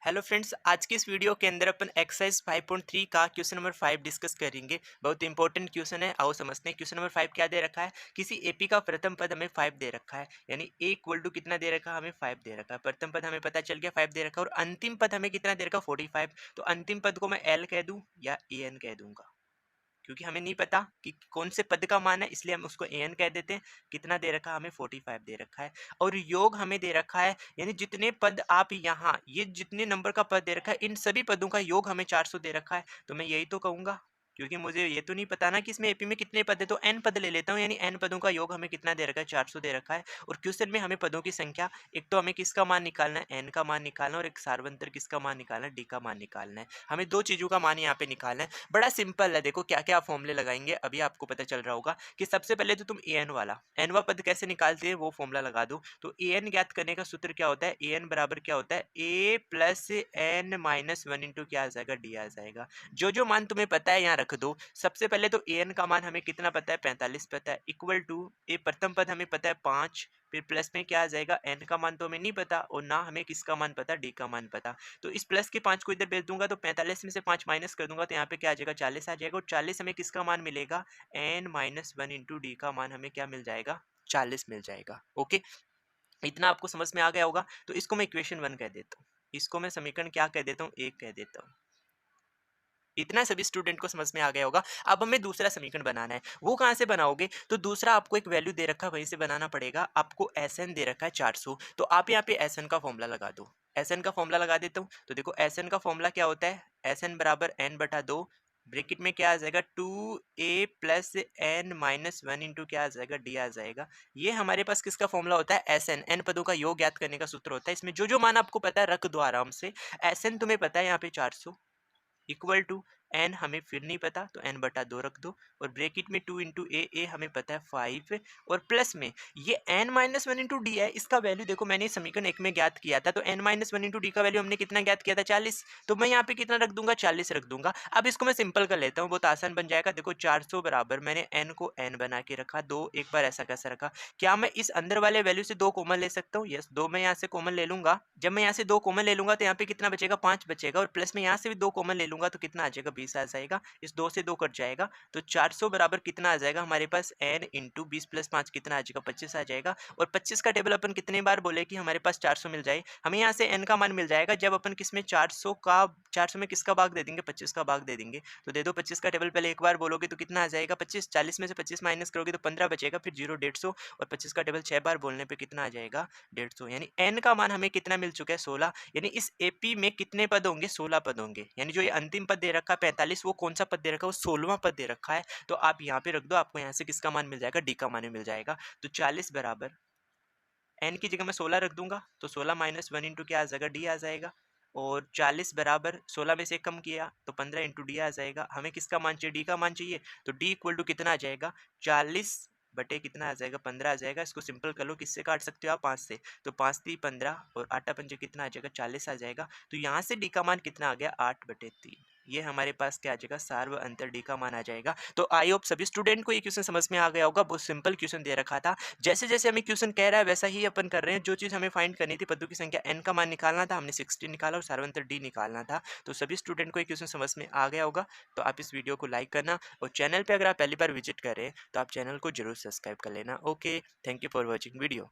Hello friends, आज की इस वीडियो के अंदर अपन एक्सरसाइज 5.3 का क्वेश्चन नंबर 5 डिस्कस करेंगे। बहुत इंपॉर्टेंट क्वेश्चन है, आओ समझते हैं। क्वेश्चन नंबर 5 क्या दे रखा है। किसी एपी का प्रथम पद हमें 5 दे रखा है, यानी ए इक्वल टू कितना दे रखा है, हमें 5 दे रखा है। प्रथम पद हमें पता चल गया 5 दे रखा है, और अंतिम पद हमें कितना दे रखा है 45। तो अंतिम पद को मैं एल कह दूं या ए एन कह दूंगा, क्योंकि हमें नहीं पता कि कौन से पद का मान है, इसलिए हम उसको एन कह देते हैं। कितना दे रखा है, हमें 45 दे रखा है। और योग हमें दे रखा है, यानी जितने पद आप यहाँ, ये जितने नंबर का पद दे रखा है, इन सभी पदों का योग हमें 400 दे रखा है। तो मैं यही तो कहूंगा, क्योंकि मुझे ये तो नहीं पता ना कि इसमें एपी में कितने पद है, तो एन पद ले लेता हूँ, यानी एन पदों का योग हमें कितना दे रखा है 400 दे रखा है। और क्वेश्चन में हमें पदों की संख्या, एक तो हमें किसका मान निकालना है, एन का मान निकालना है, और एक सार्वंतर किसका मान निकालना है, डी का मान निकालना है। हमें दो चीजों का मान यहाँ पे निकालना है। बड़ा सिंपल है, देखो क्या क्या फॉर्मूले लगाएंगे अभी आपको पता चल रहा होगा। कि सबसे पहले तो तुम ए एन वाला एनवा पद कैसे निकालते हैं वो फॉर्मूला लगा दो। तो ए एन ज्ञात करने का सूत्र क्या होता है, ए एन बराबर क्या होता है, A plus N minus one into क्या आ जाएगा, डी आ जाएगा। जो जो मान तुम्हें पता है यहाँ रख दो। सबसे पहले तो ए एन का मान हमें कितना पता है, 45 पता है, इक्वल टू ए प्रथम पद हमें पता है 5, फिर प्लस में क्या आ जाएगा, एन का मान तो हमें नहीं पता, और ना हमें किसका मान पता, डी का मान पता। तो इस प्लस के 5 को इधर भेज दूंगा, तो 45 में से 5 माइनस कर दूंगा, तो यहाँ पे क्या आ जाएगा, 40 आ जाएगा। और 40 हमें किसका मान मिलेगा, N minus one into D का मान हमें क्या मिल जाएगा, 40 मिल जाएगा। ओके, इतना आपको समझ में आ गया होगा। तो इसको मैं इक्वेशन 1 कह देता हूँ, इसको मैं समीकरण क्या कह देता हूँ, 1 कह देता हूँ। इतना सभी स्टूडेंट को समझ में आ गया होगा। अब हमें दूसरा समीकरण बनाना है। वो कहाँ से बनाओगे, तो दूसरा आपको एक वैल्यू दे रखा है, वहीं से बनाना पड़ेगा। आपको एस एन दे रखा है 400, तो आप यहाँ पे एस एन का फॉर्मूला लगा दो। एस एन का फॉर्मूला लगा देता हूँ। तो देखो एस एन का फॉर्मूला क्या होता है, एस एन बराबर एन बटा दो, ब्रेकेट में क्या आ जाएगा, 2a plus N minus one into क्या आ जाएगा, डी आ जाएगा। ये हमारे पास किसका फॉर्मूला होता है, एस एन, एन पदों का योग ज्ञात करने का सूत्र होता है। इसमें जो जो मान आपको पता है रख दो आराम से। एस एन तुम्हें पता है यहाँ पे 400, इक्वल टू एन हमें फिर नहीं पता, तो एन बटा दो रख दो, और ब्रेकेट में 2 इंटू ए हमें पता है 5, और प्लस में ये N minus one into D है। इसका वैल्यू देखो मैंने समीकरण 1 में ज्ञात किया था, तो N minus one into D का वैल्यू हमने कितना ज्ञात किया था, 40। तो मैं यहाँ पे कितना रख दूंगा, 40 रख दूंगा। अब इसको मैं सिंपल कर लेता हूँ, बहुत आसान बन जाएगा। देखो 400 बराबर मैंने एन को एन बना के रखा, दो एक बार ऐसा कैसा रखा। क्या मैं इस अंदर वाले वैल्यू से दो कॉमन ले सकता हूँ, यस, दो मैं यहाँ से कॉमन ले लूंगा। जब मैं यहाँ से दो कॉमन ले लूंगा तो यहाँ पे कितना बचेगा, 5 बचेगा, और प्लस में यहाँ से भी दो कॉमन ले लूंगा तो कितना आ जाएगा, 20 आ जाएगा। इस दो से दो कट जाएगा, तो 400 बराबर कितना आ जाएगा हमारे पास, एन इंटू 20 प्लस 5 कितना आ जाएगा, 25 आ जाएगा। और 25 का टेबल अपन कितने बार बोले कि हमारे पास 400 मिल जाए, हमें यहाँ से एन का मान मिल जाएगा जब अपन किसमें 400 में किसका भाग दे देंगे, 25 का भाग दे देंगे। तो दे दो 25 का टेबल, पहले एक बार बोलोगे तो कितना आ जाएगा 25, 40 में से 25 माइनस करोगे तो 15 बचेगा, फिर 0 150, और 25 का टेबल 6 बार बोलने पे कितना आ जाएगा, 150। यानी एन का मान हमें कितना मिल चुका है, 16। यानी इस एपी में कितने पद होंगे, 16 पद होंगे। यानी जो ये अंतिम पद दे रखा है 45, वो कौन सा पद दे रखा है, वो 16वां पद दे रखा है। तो आप यहाँ पे रख दो, आपको यहाँ से किसका मान मिल जाएगा, डी का मान मिल जाएगा। तो 40 बराबर एन की जगह मैं 16 रख दूंगा, तो 16 माइनस वन इंटू क्या आ जाएगा, डी आ जाएगा। और 40 बराबर 16 में से कम किया तो 15 इंटू डी आ जाएगा। हमें किसका मान चाहिए, डी का मान चाहिए। तो डी इक्वल टू कितना आ जाएगा, 40 बटे कितना आ जाएगा, 15 आ जाएगा। इसको सिंपल कर लो, किससे काट सकते हो आप, 5 से। तो 5 3 15, और 8 पंजे कितना आ जाएगा, 40 आ जाएगा। तो यहाँ से डी का मान कितना आ गया, 8/3। ये हमारे पास क्या आ जाएगा, सार्व अंतर डी का मान आ जाएगा। तो आई होप सभी स्टूडेंट को ये क्वेश्चन समझ में आ गया होगा। बहुत सिंपल क्वेश्चन दे रखा था, जैसे जैसे हमें क्वेश्चन कह रहा है वैसा ही अपन कर रहे हैं। जो चीज़ हमें फाइंड करनी थी, पदों की संख्या एन का मान निकालना था, हमने 16 निकाला, और सार्वंतर डी निकालना था। तो सभी स्टूडेंट को ये क्वेश्चन समझ में आ गया होगा। तो आप इस वीडियो को लाइक करना, और चैनल पे अगर आप पहली बार विजिट कर रहे हैं तो आप चैनल को जरूर सब्सक्राइब कर लेना। Okay, thank you for watching video.